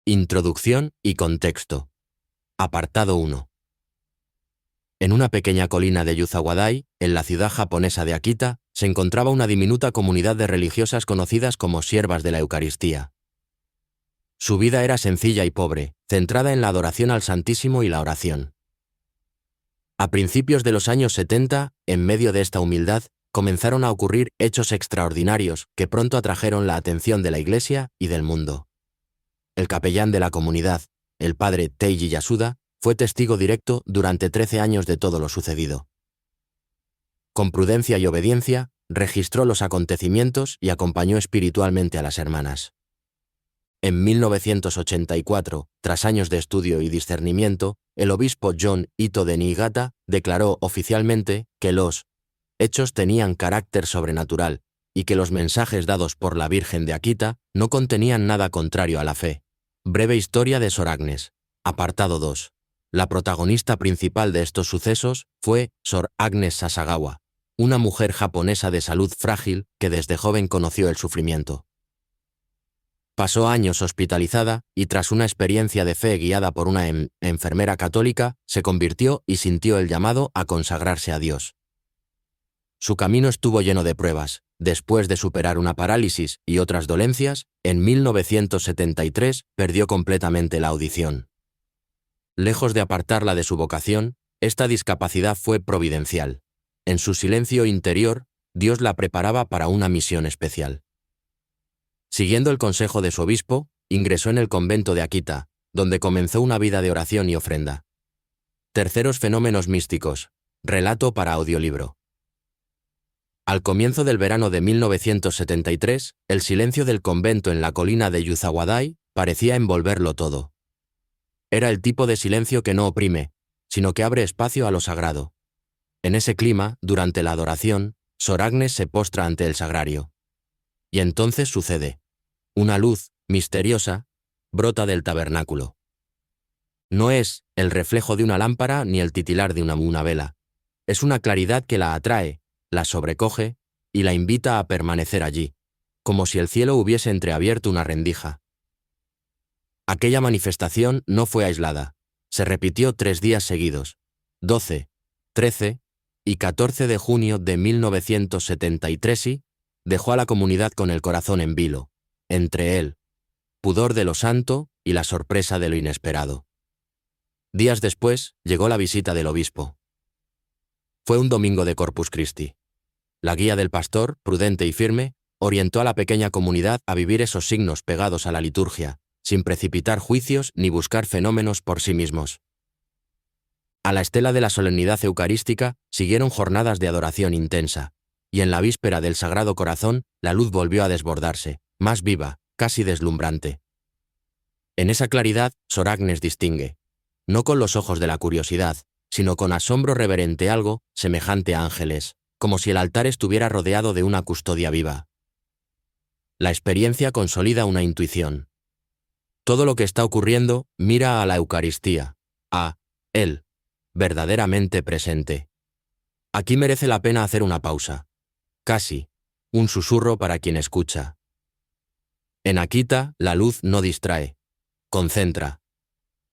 Introducción y contexto. Apartado 1. En una pequeña colina de Yuzawadai, en la ciudad japonesa de Akita, se encontraba una diminuta comunidad de religiosas conocidas como siervas de la Eucaristía. Su vida era sencilla y pobre, centrada en la adoración al Santísimo y la oración. A principios de los años 70, en medio de esta humildad, comenzaron a ocurrir hechos extraordinarios que pronto atrajeron la atención de la Iglesia y del mundo. El capellán de la comunidad, el padre Teiji Yasuda, fue testigo directo durante 13 años de todo lo sucedido. Con prudencia y obediencia, registró los acontecimientos y acompañó espiritualmente a las hermanas. En 1984, tras años de estudio y discernimiento, el obispo John Ito de Niigata declaró oficialmente que los hechos tenían carácter sobrenatural y que los mensajes dados por la Virgen de Akita no contenían nada contrario a la fe. Breve historia de Sor Agnes. Apartado 2. La protagonista principal de estos sucesos fue Sor Agnes Sasagawa, una mujer japonesa de salud frágil que desde joven conoció el sufrimiento. Pasó años hospitalizada y tras una experiencia de fe guiada por una enfermera católica, se convirtió y sintió el llamado a consagrarse a Dios. Su camino estuvo lleno de pruebas. Después de superar una parálisis y otras dolencias, en 1973 perdió completamente la audición. Lejos de apartarla de su vocación, esta discapacidad fue providencial. En su silencio interior, Dios la preparaba para una misión especial. Siguiendo el consejo de su obispo, ingresó en el convento de Akita, donde comenzó una vida de oración y ofrenda. Terceros fenómenos místicos. Relato para audiolibro. Al comienzo del verano de 1973, el silencio del convento en la colina de Yuzawadai parecía envolverlo todo. Era el tipo de silencio que no oprime, sino que abre espacio a lo sagrado. En ese clima, durante la adoración, Sor Agnes se postra ante el sagrario. Y entonces sucede. Una luz, misteriosa, brota del tabernáculo. No es el reflejo de una lámpara ni el titilar de una vela. Es una claridad que la atrae, la sobrecoge y la invita a permanecer allí, como si el cielo hubiese entreabierto una rendija. Aquella manifestación no fue aislada. Se repitió 3 días seguidos, 12, 13 y 14 de junio de 1973 y dejó a la comunidad con el corazón en vilo, entre el pudor de lo santo y la sorpresa de lo inesperado. Días después llegó la visita del obispo. Fue un domingo de Corpus Christi. La guía del pastor, prudente y firme, orientó a la pequeña comunidad a vivir esos signos pegados a la liturgia, sin precipitar juicios ni buscar fenómenos por sí mismos. A la estela de la solemnidad eucarística siguieron jornadas de adoración intensa, y en la víspera del Sagrado Corazón la luz volvió a desbordarse, más viva, casi deslumbrante. En esa claridad, Sor Agnes distingue, no con los ojos de la curiosidad, sino con asombro reverente algo semejante a ángeles, como si el altar estuviera rodeado de una custodia viva. La experiencia consolida una intuición. Todo lo que está ocurriendo mira a la Eucaristía, a Él, verdaderamente presente. Aquí merece la pena hacer una pausa. Casi, un susurro para quien escucha. En Akita, la luz no distrae, concentra.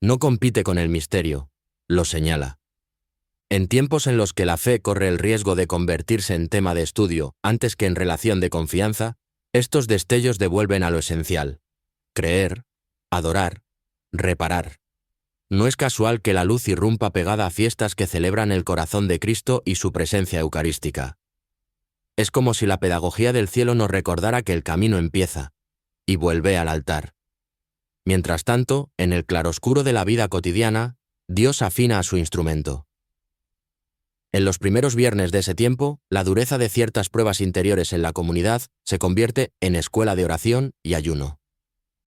No compite con el misterio, lo señala. En tiempos en los que la fe corre el riesgo de convertirse en tema de estudio antes que en relación de confianza, estos destellos devuelven a lo esencial. Creer, adorar, reparar. No es casual que la luz irrumpa pegada a fiestas que celebran el corazón de Cristo y su presencia eucarística. Es como si la pedagogía del cielo nos recordara que el camino empieza y vuelve al altar. Mientras tanto, en el claroscuro de la vida cotidiana, Dios afina a su instrumento. En los primeros viernes de ese tiempo, la dureza de ciertas pruebas interiores en la comunidad se convierte en escuela de oración y ayuno.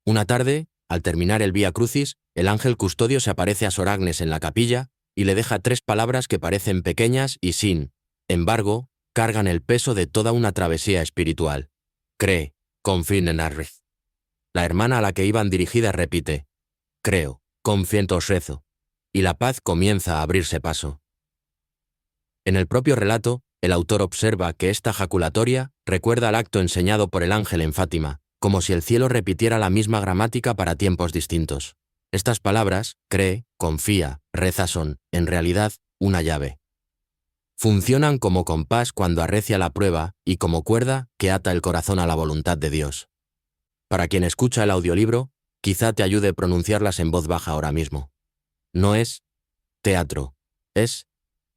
Una tarde, al terminar el Vía Crucis, el ángel custodio se aparece a Sor Agnes en la capilla y le deja 3 palabras que parecen pequeñas y sin embargo, cargan el peso de toda una travesía espiritual. Cree, confía en Arre. La hermana a la que iban dirigidas repite, creo, confío en os rezo, y la paz comienza a abrirse paso. En el propio relato, el autor observa que esta jaculatoria recuerda al acto enseñado por el ángel en Fátima, como si el cielo repitiera la misma gramática para tiempos distintos. Estas palabras, cree, confía, reza, son, en realidad, una llave. Funcionan como compás cuando arrecia la prueba y como cuerda que ata el corazón a la voluntad de Dios. Para quien escucha el audiolibro, quizá te ayude a pronunciarlas en voz baja ahora mismo. No es teatro, es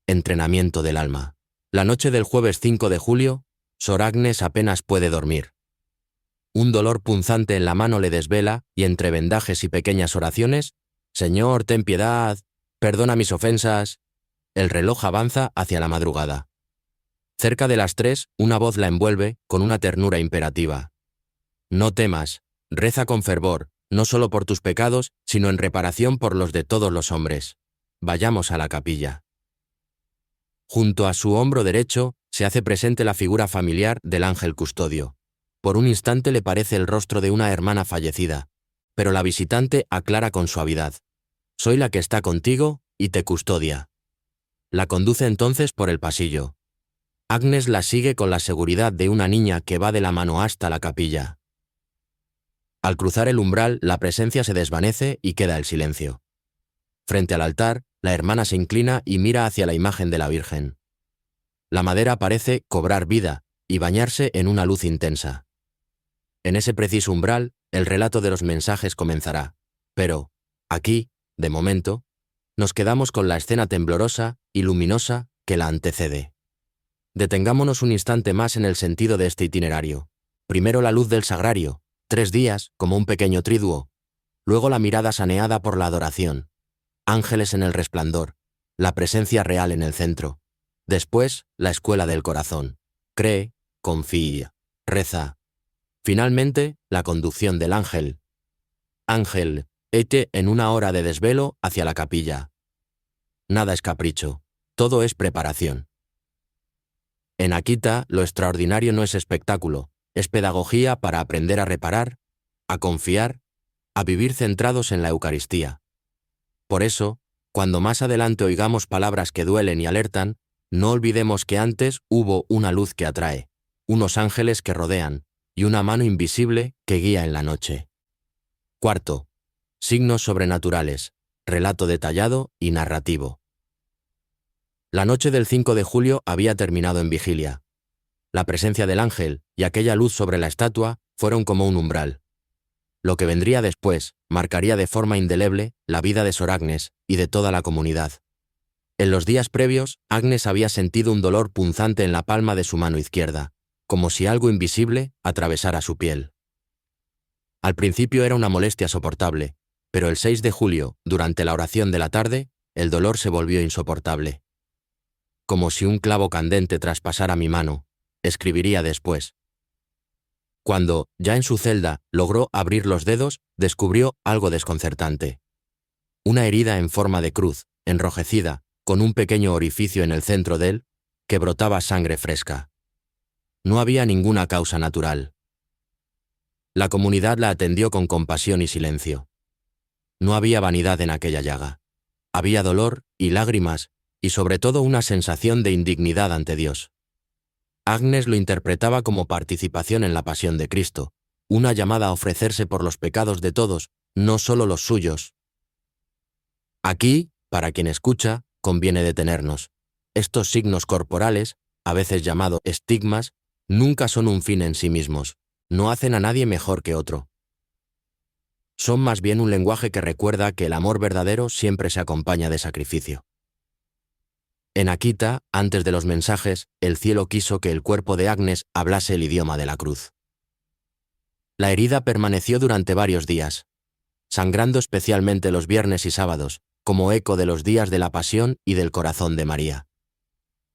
entrenamiento del alma. La noche del jueves 5 de julio, Sor Agnes apenas puede dormir. Un dolor punzante en la mano le desvela y entre vendajes y pequeñas oraciones, «Señor, ten piedad, perdona mis ofensas», el reloj avanza hacia la madrugada. Cerca de las 3, una voz la envuelve con una ternura imperativa. «No temas, reza con fervor, no solo por tus pecados, sino en reparación por los de todos los hombres. Vayamos a la capilla». Junto a su hombro derecho se hace presente la figura familiar del ángel custodio. Por un instante le parece el rostro de una hermana fallecida, pero la visitante aclara con suavidad. «Soy la que está contigo y te custodia». La conduce entonces por el pasillo. Agnes la sigue con la seguridad de una niña que va de la mano hasta la capilla. Al cruzar el umbral, la presencia se desvanece y queda el silencio. Frente al altar, la hermana se inclina y mira hacia la imagen de la Virgen. La madera parece cobrar vida y bañarse en una luz intensa. En ese preciso umbral, el relato de los mensajes comenzará. Pero, aquí, de momento, nos quedamos con la escena temblorosa y luminosa que la antecede. Detengámonos un instante más en el sentido de este itinerario. Primero la luz del sagrario, 3 días, como un pequeño triduo. Luego la mirada saneada por la adoración. Ángeles en el resplandor, la presencia real en el centro. Después, la escuela del corazón. Cree, confía, reza. Finalmente, la conducción del ángel. Ángel, hete en una hora de desvelo hacia la capilla. Nada es capricho, todo es preparación. En Akita, lo extraordinario no es espectáculo, es pedagogía para aprender a reparar, a confiar, a vivir centrados en la Eucaristía. Por eso, cuando más adelante oigamos palabras que duelen y alertan, no olvidemos que antes hubo una luz que atrae, unos ángeles que rodean, y una mano invisible que guía en la noche. Cuarto, signos sobrenaturales, relato detallado y narrativo. La noche del 5 de julio había terminado en vigilia. La presencia del ángel y aquella luz sobre la estatua fueron como un umbral. Lo que vendría después marcaría de forma indeleble la vida de Sor Agnes y de toda la comunidad. En los días previos, Agnes había sentido un dolor punzante en la palma de su mano izquierda, como si algo invisible atravesara su piel. Al principio era una molestia soportable, pero el 6 de julio, durante la oración de la tarde, el dolor se volvió insoportable. Como si un clavo candente traspasara mi mano, escribiría después. Cuando, ya en su celda, logró abrir los dedos, descubrió algo desconcertante. Una herida en forma de cruz, enrojecida, con un pequeño orificio en el centro de él, que brotaba sangre fresca. No había ninguna causa natural. La comunidad la atendió con compasión y silencio. No había vanidad en aquella llaga. Había dolor y lágrimas, y sobre todo una sensación de indignidad ante Dios. Agnes lo interpretaba como participación en la pasión de Cristo, una llamada a ofrecerse por los pecados de todos, no solo los suyos. Aquí, para quien escucha, conviene detenernos. Estos signos corporales, a veces llamados estigmas, nunca son un fin en sí mismos, no hacen a nadie mejor que otro. Son más bien un lenguaje que recuerda que el amor verdadero siempre se acompaña de sacrificio. En Akita, antes de los mensajes, el cielo quiso que el cuerpo de Agnes hablase el idioma de la cruz. La herida permaneció durante varios días, sangrando especialmente los viernes y sábados, como eco de los días de la Pasión y del corazón de María.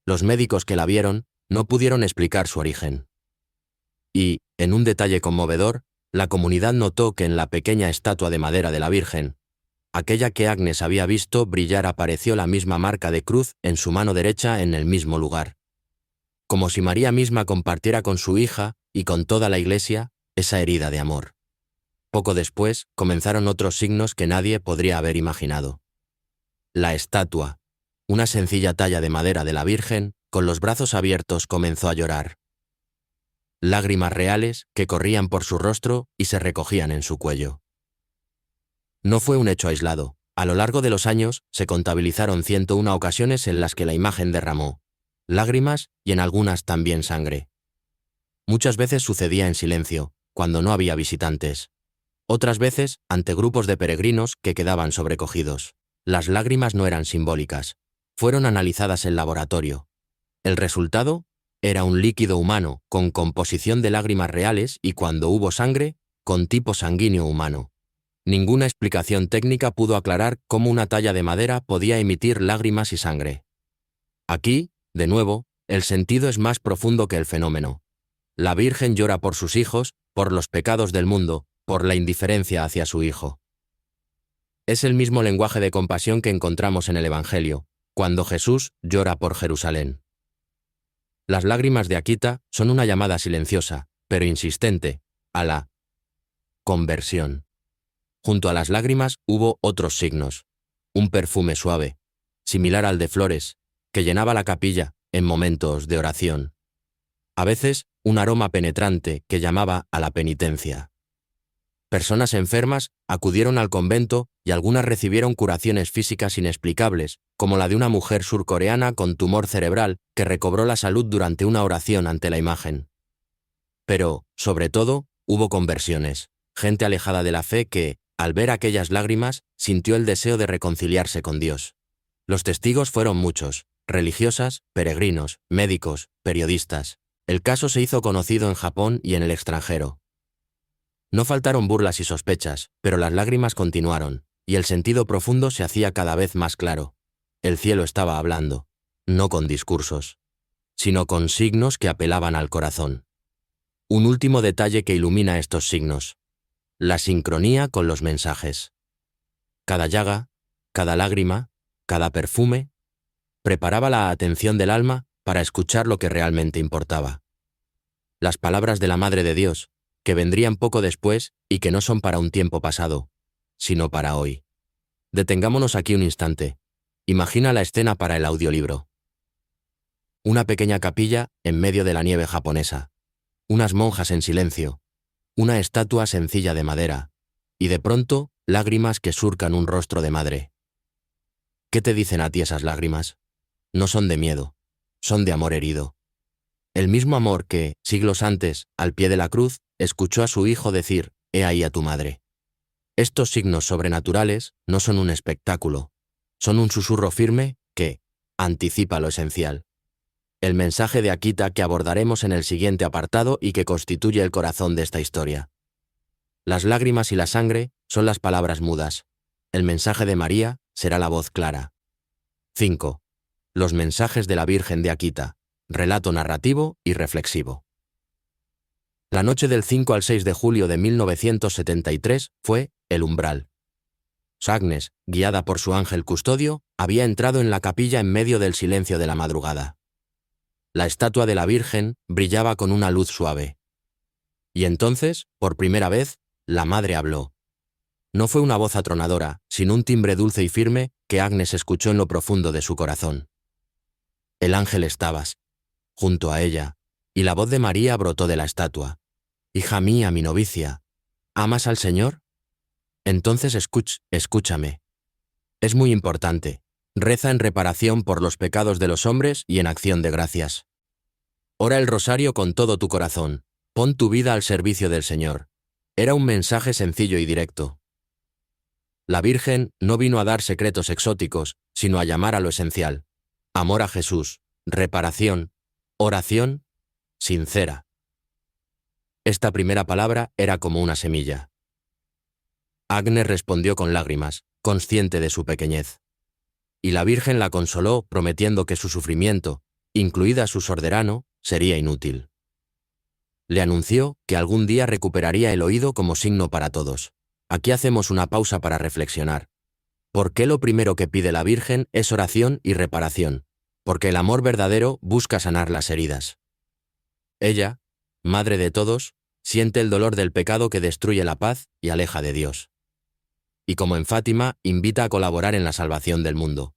Los médicos que la vieron no pudieron explicar su origen. Y, en un detalle conmovedor, la comunidad notó que en la pequeña estatua de madera de la Virgen, aquella que Agnes había visto brillar, apareció la misma marca de cruz en su mano derecha en el mismo lugar. Como si María misma compartiera con su hija y con toda la Iglesia esa herida de amor. Poco después comenzaron otros signos que nadie podría haber imaginado. La estatua, una sencilla talla de madera de la Virgen, con los brazos abiertos, comenzó a llorar. lágrimas reales que corrían por su rostro y se recogían en su cuello. No fue un hecho aislado. A lo largo de los años se contabilizaron 101 ocasiones en las que la imagen derramó lágrimas y en algunas también sangre. Muchas veces sucedía en silencio, cuando no había visitantes. Otras veces, ante grupos de peregrinos que quedaban sobrecogidos. Las lágrimas no eran simbólicas. Fueron analizadas en laboratorio. El resultado era un líquido humano con composición de lágrimas reales y, cuando hubo sangre, con tipo sanguíneo humano. Ninguna explicación técnica pudo aclarar cómo una talla de madera podía emitir lágrimas y sangre. Aquí, de nuevo, el sentido es más profundo que el fenómeno. La Virgen llora por sus hijos, por los pecados del mundo, por la indiferencia hacia su Hijo. Es el mismo lenguaje de compasión que encontramos en el Evangelio, cuando Jesús llora por Jerusalén. Las lágrimas de Akita son una llamada silenciosa, pero insistente, a la conversión. Junto a las lágrimas hubo otros signos. Un perfume suave, similar al de flores, que llenaba la capilla en momentos de oración. A veces, un aroma penetrante que llamaba a la penitencia. Personas enfermas acudieron al convento y algunas recibieron curaciones físicas inexplicables, como la de una mujer surcoreana con tumor cerebral que recobró la salud durante una oración ante la imagen. Pero, sobre todo, hubo conversiones, gente alejada de la fe que, al ver aquellas lágrimas, sintió el deseo de reconciliarse con Dios. Los testigos fueron muchos: religiosas, peregrinos, médicos, periodistas. El caso se hizo conocido en Japón y en el extranjero. No faltaron burlas y sospechas, pero las lágrimas continuaron, y el sentido profundo se hacía cada vez más claro. El cielo estaba hablando, no con discursos, sino con signos que apelaban al corazón. Un último detalle que ilumina estos signos: la sincronía con los mensajes. Cada llaga, cada lágrima, cada perfume, preparaba la atención del alma para escuchar lo que realmente importaba. Las palabras de la Madre de Dios, que vendrían poco después y que no son para un tiempo pasado, sino para hoy. Detengámonos aquí un instante. Imagina la escena para el audiolibro. Una pequeña capilla en medio de la nieve japonesa. Unas monjas en silencio. Una estatua sencilla de madera. Y de pronto, lágrimas que surcan un rostro de madre. ¿Qué te dicen a ti esas lágrimas? No son de miedo, son de amor herido. El mismo amor que, siglos antes, al pie de la cruz, escuchó a su Hijo decir: «He ahí a tu madre». Estos signos sobrenaturales no son un espectáculo, son un susurro firme que anticipa lo esencial. El mensaje de Akita que abordaremos en el siguiente apartado y que constituye el corazón de esta historia. Las lágrimas y la sangre son las palabras mudas. El mensaje de María será la voz clara. 5. Los mensajes de la Virgen de Akita. Relato narrativo y reflexivo. La noche del 5 al 6 de julio de 1973 fue el umbral. Agnes, guiada por su ángel custodio, había entrado en la capilla en medio del silencio de la madrugada. La estatua de la Virgen brillaba con una luz suave. Y entonces, por primera vez, la Madre habló. No fue una voz atronadora, sino un timbre dulce y firme que Agnes escuchó en lo profundo de su corazón. El ángel estaba junto a ella, y la voz de María brotó de la estatua. «Hija mía, mi novicia, ¿amas al Señor? Entonces escúchame. Es muy importante. Reza en reparación por los pecados de los hombres y en acción de gracias. Ora el rosario con todo tu corazón. Pon tu vida al servicio del Señor». Era un mensaje sencillo y directo. La Virgen no vino a dar secretos exóticos, sino a llamar a lo esencial: amor a Jesús, reparación, oración sincera. Esta primera palabra era como una semilla. Agnes respondió con lágrimas, consciente de su pequeñez. Y la Virgen la consoló prometiendo que su sufrimiento, incluida su sorderano, sería inútil. Le anunció que algún día recuperaría el oído como signo para todos. Aquí hacemos una pausa para reflexionar. ¿Por qué lo primero que pide la Virgen es oración y reparación? Porque el amor verdadero busca sanar las heridas. Ella, Madre de todos, siente el dolor del pecado que destruye la paz y aleja de Dios. Y como en Fátima, invita a colaborar en la salvación del mundo.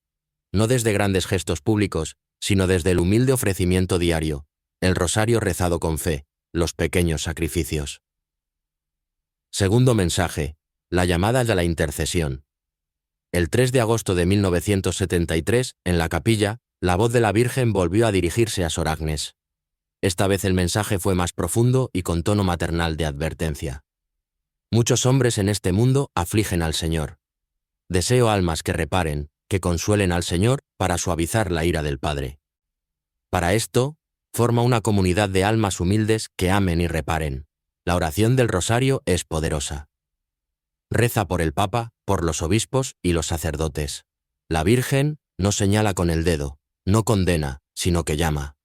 No desde grandes gestos públicos, sino desde el humilde ofrecimiento diario, el rosario rezado con fe, los pequeños sacrificios. Segundo mensaje, la llamada de la intercesión. El 3 de agosto de 1973, en la capilla, la voz de la Virgen volvió a dirigirse a Sor Agnes. Esta vez el mensaje fue más profundo y con tono maternal de advertencia. Muchos hombres en este mundo afligen al Señor. Deseo almas que reparen, que consuelen al Señor para suavizar la ira del Padre. Para esto, forma una comunidad de almas humildes que amen y reparen. La oración del rosario es poderosa. Reza por el Papa, por los obispos y los sacerdotes. La Virgen no señala con el dedo, no condena, sino que llama.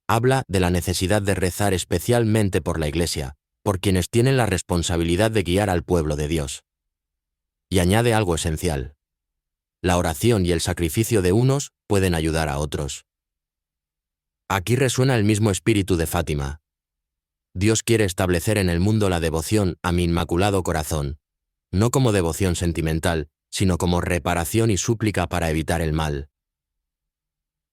Habla de la necesidad de rezar especialmente por la Iglesia, por quienes tienen la responsabilidad de guiar al pueblo de Dios. Y añade algo esencial. La oración y el sacrificio de unos pueden ayudar a otros. Aquí resuena el mismo espíritu de Fátima. Dios quiere establecer en el mundo la devoción a mi Inmaculado Corazón, no como devoción sentimental, sino como reparación y súplica para evitar el mal.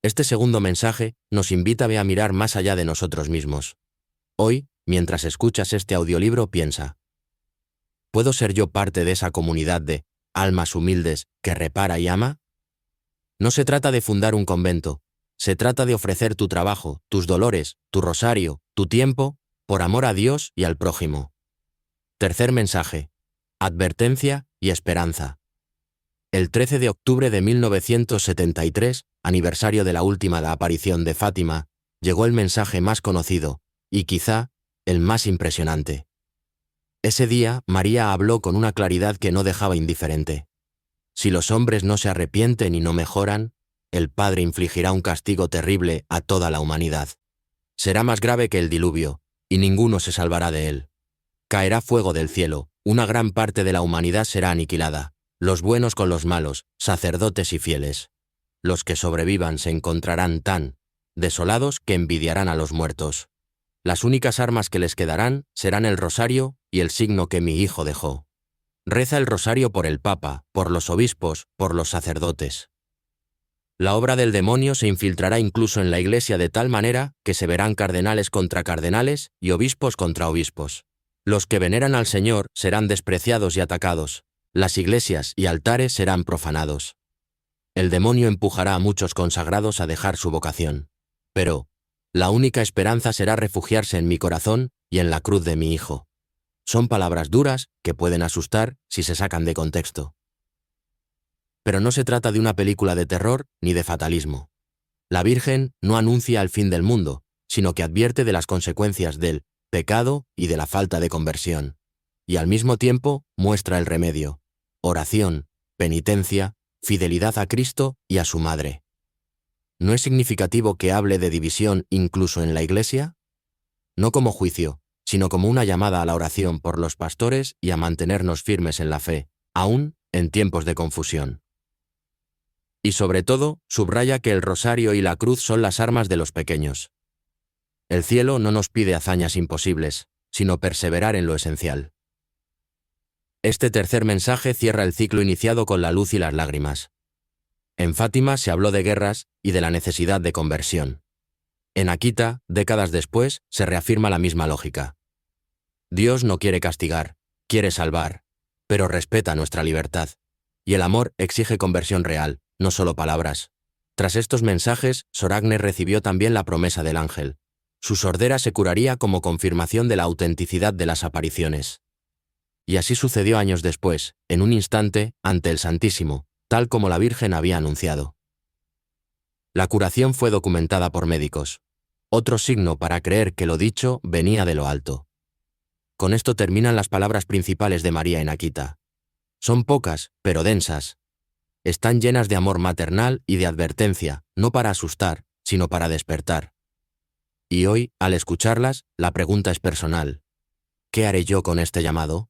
Este segundo mensaje nos invita a mirar más allá de nosotros mismos. Hoy, mientras escuchas este audiolibro, piensa: ¿puedo ser yo parte de esa comunidad de almas humildes que repara y ama? No se trata de fundar un convento, se trata de ofrecer tu trabajo, tus dolores, tu rosario, tu tiempo, por amor a Dios y al prójimo. Tercer mensaje, advertencia y esperanza. El 13 de octubre de 1973, aniversario de la última aparición de Fátima, llegó el mensaje más conocido, y quizá el más impresionante. Ese día, María habló con una claridad que no dejaba indiferente. Si los hombres no se arrepienten y no mejoran, el Padre infligirá un castigo terrible a toda la humanidad. Será más grave que el diluvio, y ninguno se salvará de él. Caerá fuego del cielo, una gran parte de la humanidad será aniquilada, los buenos con los malos, sacerdotes y fieles. Los que sobrevivan se encontrarán tan desolados que envidiarán a los muertos. Las únicas armas que les quedarán serán el rosario y el signo que mi hijo dejó. Reza el rosario por el Papa, por los obispos, por los sacerdotes. La obra del demonio se infiltrará incluso en la Iglesia de tal manera que se verán cardenales contra cardenales y obispos contra obispos. Los que veneran al Señor serán despreciados y atacados. Las iglesias y altares serán profanados. El demonio empujará a muchos consagrados a dejar su vocación. Pero la única esperanza será refugiarse en mi corazón y en la cruz de mi Hijo. Son palabras duras que pueden asustar si se sacan de contexto. Pero no se trata de una película de terror ni de fatalismo. La Virgen no anuncia el fin del mundo, sino que advierte de las consecuencias del pecado y de la falta de conversión. Y al mismo tiempo muestra el remedio: oración, penitencia, fidelidad a Cristo y a su Madre. ¿No es significativo que hable de división incluso en la Iglesia? No como juicio, sino como una llamada a la oración por los pastores y a mantenernos firmes en la fe, aún en tiempos de confusión. Y sobre todo, subraya que el rosario y la cruz son las armas de los pequeños. El cielo no nos pide hazañas imposibles, sino perseverar en lo esencial. Este tercer mensaje cierra el ciclo iniciado con la luz y las lágrimas. En Fátima se habló de guerras y de la necesidad de conversión. En Akita, décadas después, se reafirma la misma lógica. Dios no quiere castigar, quiere salvar, pero respeta nuestra libertad. Y el amor exige conversión real, no solo palabras. Tras estos mensajes, Sor Agnes recibió también la promesa del ángel. Su sordera se curaría como confirmación de la autenticidad de las apariciones. Y así sucedió años después, en un instante, ante el Santísimo, tal como la Virgen había anunciado. La curación fue documentada por médicos. Otro signo para creer que lo dicho venía de lo alto. Con esto terminan las palabras principales de María en Akita. Son pocas, pero densas. Están llenas de amor maternal y de advertencia, no para asustar, sino para despertar. Y hoy, al escucharlas, la pregunta es personal. ¿Qué haré yo con este llamado?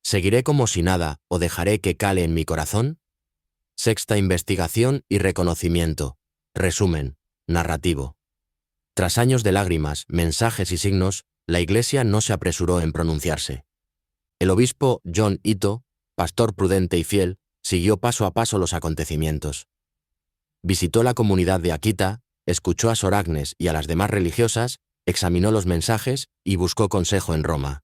¿Seguiré como si nada o dejaré que cale en mi corazón? Sexta investigación y reconocimiento. Resumen. Narrativo. Tras años de lágrimas, mensajes y signos, la Iglesia no se apresuró en pronunciarse. El obispo John Ito, pastor prudente y fiel, siguió paso a paso los acontecimientos. Visitó la comunidad de Akita, escuchó a Sor Agnes y a las demás religiosas examinó los mensajes y buscó consejo en Roma.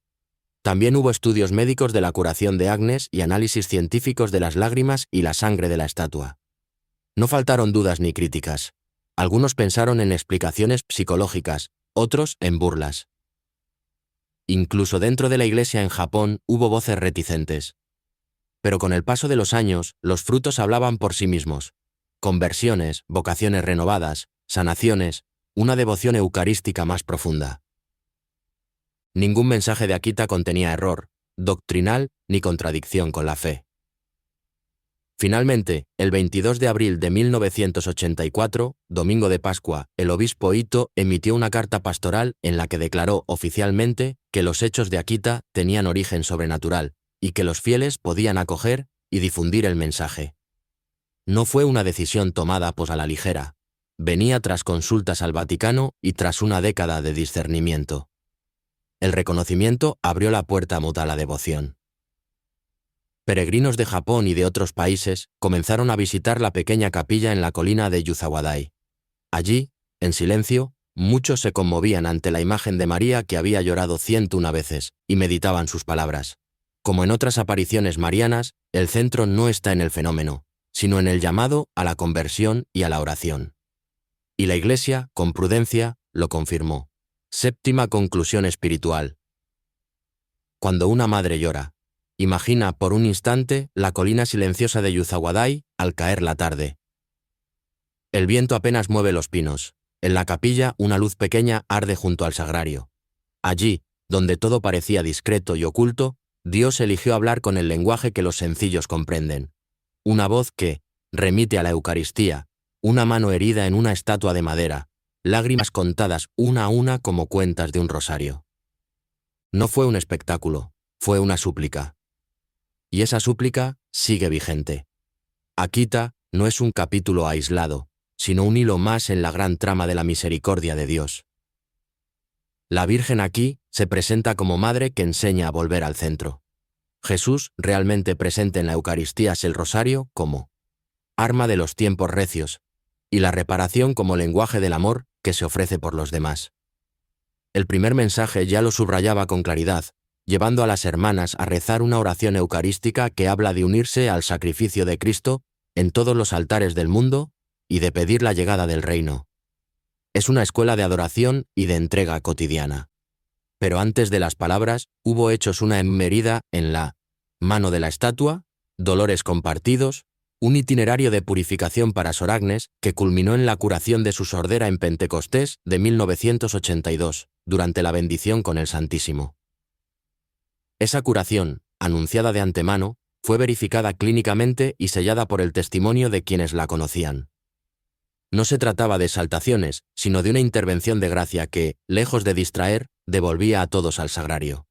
También hubo estudios médicos de la curación de Agnes y análisis científicos de las lágrimas y la sangre de la estatua. No faltaron dudas ni críticas. Algunos pensaron en explicaciones psicológicas, otros en burlas. Incluso dentro de la iglesia en Japón hubo voces reticentes. Pero con el paso de los años, los frutos hablaban por sí mismos. Conversiones, vocaciones renovadas, sanaciones, una devoción eucarística más profunda. Ningún mensaje de Akita contenía error, doctrinal ni contradicción con la fe. Finalmente, el 22 de abril de 1984, domingo de Pascua, el obispo Ito emitió una carta pastoral en la que declaró oficialmente que los hechos de Akita tenían origen sobrenatural y que los fieles podían acoger y difundir el mensaje. No fue una decisión tomada a la ligera. Venía tras consultas al Vaticano y tras una década de discernimiento. El reconocimiento abrió la puerta mutua a la devoción. Peregrinos de Japón y de otros países comenzaron a visitar la pequeña capilla en la colina de Yuzawadai. Allí, en silencio, muchos se conmovían ante la imagen de María que había llorado 101 veces y meditaban sus palabras. Como en otras apariciones marianas, el centro no está en el fenómeno, sino en el llamado a la conversión y a la oración. Y la Iglesia, con prudencia, lo confirmó. Séptima conclusión espiritual. Cuando una madre llora, imagina por un instante la colina silenciosa de Yuzawadai al caer la tarde. El viento apenas mueve los pinos. En la capilla una luz pequeña arde junto al sagrario. Allí, donde todo parecía discreto y oculto, Dios eligió hablar con el lenguaje que los sencillos comprenden. Una voz que remite a la Eucaristía, una mano herida en una estatua de madera, lágrimas contadas una a una como cuentas de un rosario. No fue un espectáculo, fue una súplica. Y esa súplica sigue vigente. Akita no es un capítulo aislado, sino un hilo más en la gran trama de la misericordia de Dios. La Virgen aquí se presenta como madre que enseña a volver al centro. Jesús, realmente presente en la Eucaristía, es el rosario como arma de los tiempos recios, y la reparación como lenguaje del amor que se ofrece por los demás. El primer mensaje ya lo subrayaba con claridad, llevando a las hermanas a rezar una oración eucarística que habla de unirse al sacrificio de Cristo en todos los altares del mundo y de pedir la llegada del reino. Es una escuela de adoración y de entrega cotidiana. Pero antes de las palabras, hubo hechos una herida en la mano de la estatua, dolores compartidos, un itinerario de purificación para Sor Agnes que culminó en la curación de su sordera en Pentecostés de 1982, durante la bendición con el Santísimo. Esa curación, anunciada de antemano, fue verificada clínicamente y sellada por el testimonio de quienes la conocían. No se trataba de exaltaciones, sino de una intervención de gracia que, lejos de distraer, devolvía a todos al sagrario.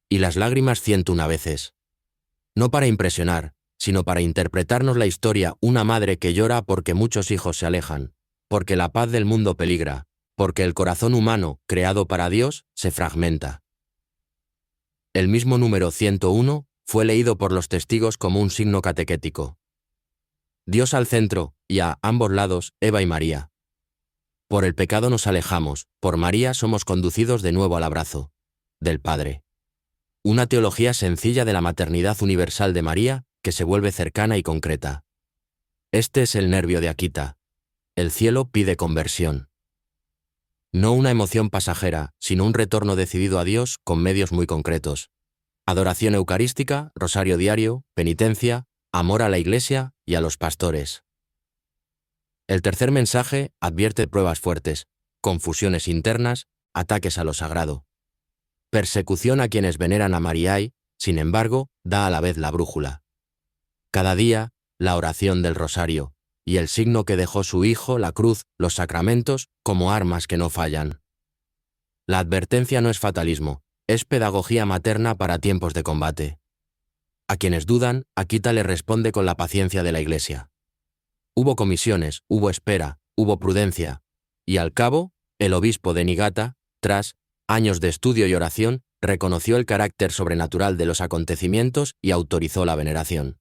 Y las lágrimas 101 veces. No para impresionar, sino para interpretarnos la historia, una madre que llora porque muchos hijos se alejan, porque la paz del mundo peligra, porque el corazón humano, creado para Dios, se fragmenta. El mismo número 101 fue leído por los testigos como un signo catequético. Dios al centro, y a ambos lados, Eva y María. Por el pecado nos alejamos, por María somos conducidos de nuevo al abrazo del Padre. Una teología sencilla de la maternidad universal de María que se vuelve cercana y concreta. Este es el nervio de Akita. El cielo pide conversión. No una emoción pasajera, sino un retorno decidido a Dios con medios muy concretos. Adoración eucarística, rosario diario, penitencia, amor a la Iglesia y a los pastores. El tercer mensaje advierte pruebas fuertes, confusiones internas, ataques a lo sagrado. Persecución a quienes veneran a Mariai, sin embargo, da a la vez la brújula. Cada día, la oración del rosario, y el signo que dejó su Hijo, la cruz, los sacramentos, como armas que no fallan. La advertencia no es fatalismo, es pedagogía materna para tiempos de combate. A quienes dudan, Akita les responde con la paciencia de la Iglesia. Hubo comisiones, hubo espera, hubo prudencia, y al cabo, el obispo de Niigata, tras años de estudio y oración, reconoció el carácter sobrenatural de los acontecimientos y autorizó la veneración.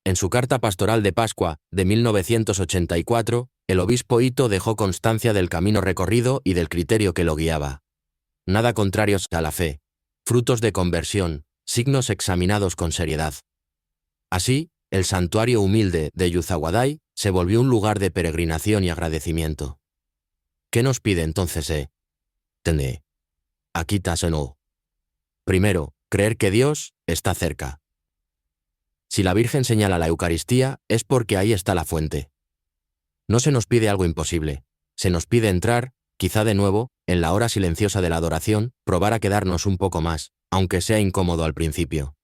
En su carta pastoral de Pascua de 1984, El obispo Ito dejó constancia del camino recorrido y del criterio que lo guiaba. Nada contrarios a la fe, frutos de conversión, signos examinados con seriedad. Así, el santuario humilde de Yuzaguadai se volvió un lugar de peregrinación y agradecimiento. ¿Qué nos pide entonces Tene. Akita Seno. Primero, creer que Dios está cerca. Si la Virgen señala la Eucaristía, es porque ahí está la fuente. No se nos pide algo imposible. Se nos pide entrar, quizá de nuevo, en la hora silenciosa de la adoración, probar a quedarnos un poco más, aunque sea incómodo al principio.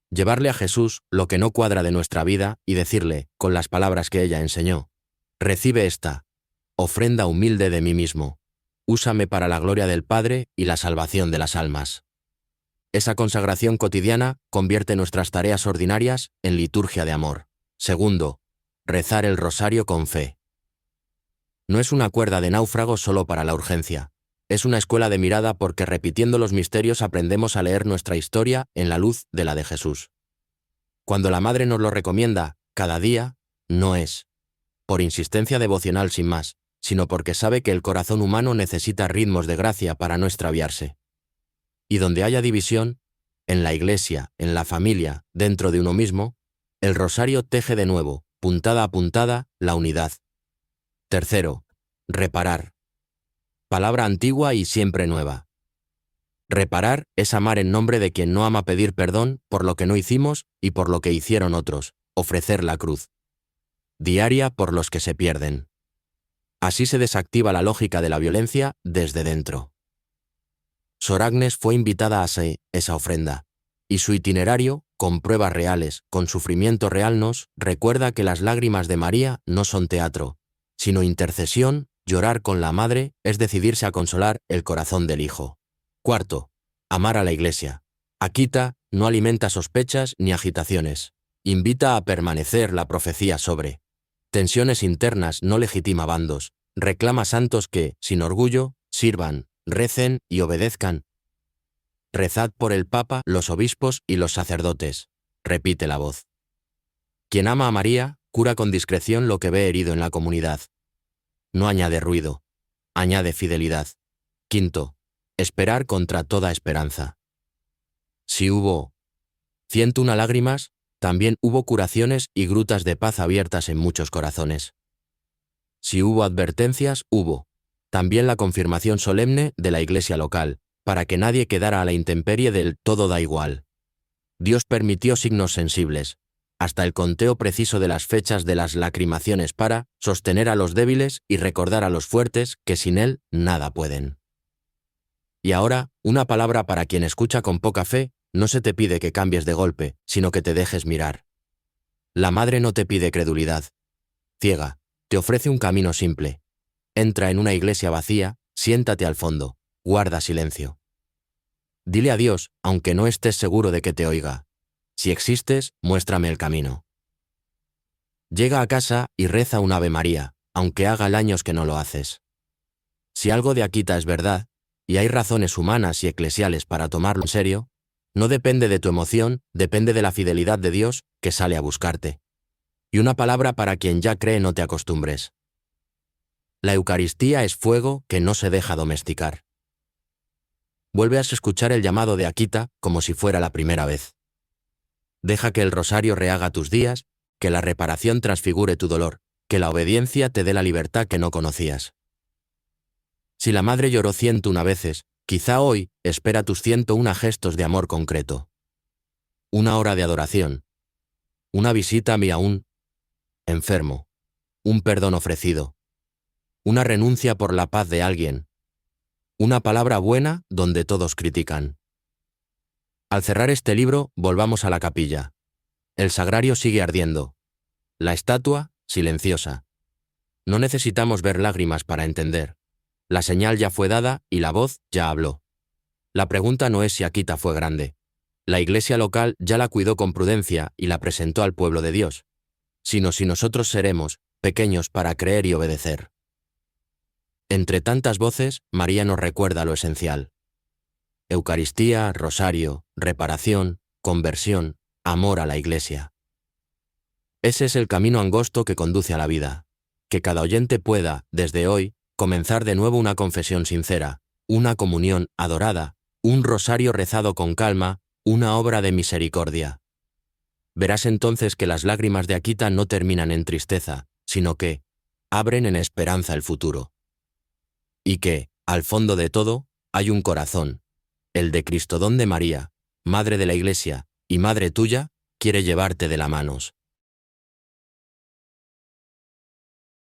Llevarle a Jesús lo que no cuadra de nuestra vida y decirle, con las palabras que ella enseñó: recibe esta ofrenda humilde de mí mismo. Úsame para la gloria del Padre y la salvación de las almas. Esa consagración cotidiana convierte nuestras tareas ordinarias en liturgia de amor. Segundo, rezar el rosario con fe. No es una cuerda de náufrago solo para la urgencia. Es una escuela de mirada porque repitiendo los misterios aprendemos a leer nuestra historia en la luz de la de Jesús. Cuando la Madre nos lo recomienda, cada día, no es por insistencia devocional sin más, sino porque sabe que el corazón humano necesita ritmos de gracia para no extraviarse. Y donde haya división, en la iglesia, en la familia, dentro de uno mismo, el rosario teje de nuevo, puntada a puntada, la unidad. Tercero, reparar. Palabra antigua y siempre nueva. Reparar es amar en nombre de quien no ama, pedir perdón por lo que no hicimos y por lo que hicieron otros, ofrecer la cruz. Diaria por los que se pierden. Así se desactiva la lógica de la violencia desde dentro. Sor Agnes fue invitada a hacer esa ofrenda, y su itinerario, con pruebas reales, con sufrimiento real, nos recuerda que las lágrimas de María no son teatro, sino intercesión. Llorar con la Madre es decidirse a consolar el corazón del Hijo. Cuarto, amar a la Iglesia. Akita no alimenta sospechas ni agitaciones. Invita a permanecer la profecía sobre tensiones internas, no legitima bandos. Reclama santos que, sin orgullo, sirvan, recen y obedezcan. Rezad por el Papa, los obispos y los sacerdotes. Repite la voz. Quien ama a María, cura con discreción lo que ve herido en la comunidad. No añade ruido, añade fidelidad. Quinto, esperar contra toda esperanza. Si hubo 101 lágrimas, también hubo curaciones y grutas de paz abiertas en muchos corazones. Si hubo advertencias, hubo también la confirmación solemne de la iglesia local, para que nadie quedara a la intemperie del todo da igual. Dios permitió signos sensibles, hasta el conteo preciso de las fechas de las lacrimaciones para sostener a los débiles y recordar a los fuertes que sin Él nada pueden. Y ahora, una palabra para quien escucha con poca fe. No se te pide que cambies de golpe, sino que te dejes mirar. La Madre no te pide credulidad ciega, te ofrece un camino simple. Entra en una iglesia vacía, siéntate al fondo, guarda silencio. Dile a Dios, aunque no estés seguro de que te oiga: si existes, muéstrame el camino. Llega a casa y reza un Ave María, aunque haga años que no lo haces. Si algo de Akita es verdad, y hay razones humanas y eclesiales para tomarlo en serio, no depende de tu emoción, depende de la fidelidad de Dios que sale a buscarte. Y una palabra para quien ya cree: no te acostumbres. La Eucaristía es fuego que no se deja domesticar. Vuelve a escuchar el llamado de Akita como si fuera la primera vez. Deja que el rosario rehaga tus días, que la reparación transfigure tu dolor, que la obediencia te dé la libertad que no conocías. Si la Madre lloró 101 veces, quizá hoy espera tus 101 gestos de amor concreto. Una hora de adoración. Una visita a mi aún enfermo. Un perdón ofrecido. Una renuncia por la paz de alguien. Una palabra buena donde todos critican. Al cerrar este libro, volvamos a la capilla. El sagrario sigue ardiendo. La estatua, silenciosa. No necesitamos ver lágrimas para entender. La señal ya fue dada y la voz ya habló. La pregunta no es si Akita fue grande. La iglesia local ya la cuidó con prudencia y la presentó al pueblo de Dios, sino si nosotros seremos pequeños para creer y obedecer. Entre tantas voces, María nos recuerda lo esencial. Eucaristía, rosario, reparación, conversión, amor a la iglesia. Ese es el camino angosto que conduce a la vida. que cada oyente pueda, desde hoy, comenzar de nuevo una confesión sincera, una comunión adorada, un rosario rezado con calma, una obra de misericordia. Verás entonces que las lágrimas de Akita no terminan en tristeza, sino que abren en esperanza el futuro. Y que, al fondo de todo, hay un corazón, el de Cristodón de María, Madre de la Iglesia y Madre tuya, quiere llevarte de la manos.